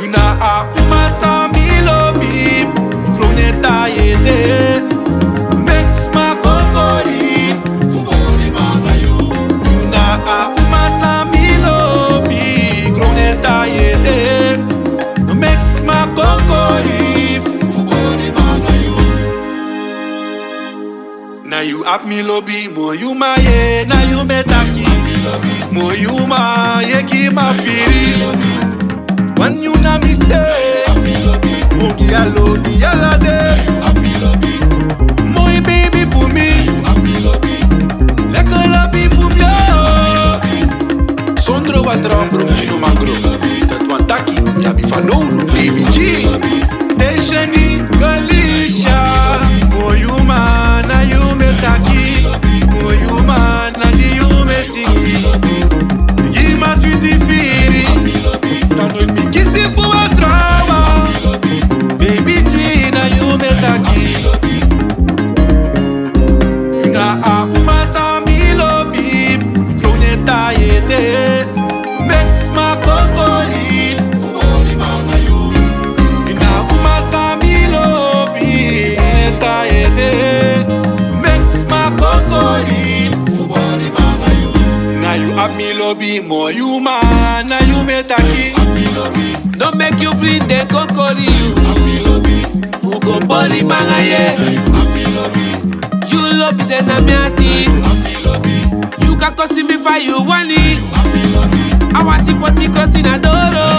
Yuna a umasa mi lobby, kroneta yede. Mex ma kokori, fubori magayu. Yuna a umasa mi lobby, kroneta yede. Mex ma kokori, fubori magayu. Na you ap mi lobby, mo you ma ye, na you metaki. Mo you ma ye ki ma firi. When you na me say, Mogi a lobby yala de. Moi baby for me, like a lobby for me. Sondro wa trambro, chino mangro. Dat wan taki, jabi fanouru, baby G. Dejeni galisha, mo you ma na you me taki. Mo you ma na you me sigi. Give my sweetie firi. Sanoit mi kisi pour a trawa. Baby G na you me taki. Yuna a umasa mi lobby, kroneta yede. Mex ma kokori, fubori magayu. Yuna umasa mi lobby, kroneta yede. Mex ma kokori, fubori magayu. Na you have me lobby, more you man, na you me taki. Don't make you feel the kokori you. Fugo boli mangaye. You love me then I'm yati. You can cause me for you want it. I want support me cause in adoro.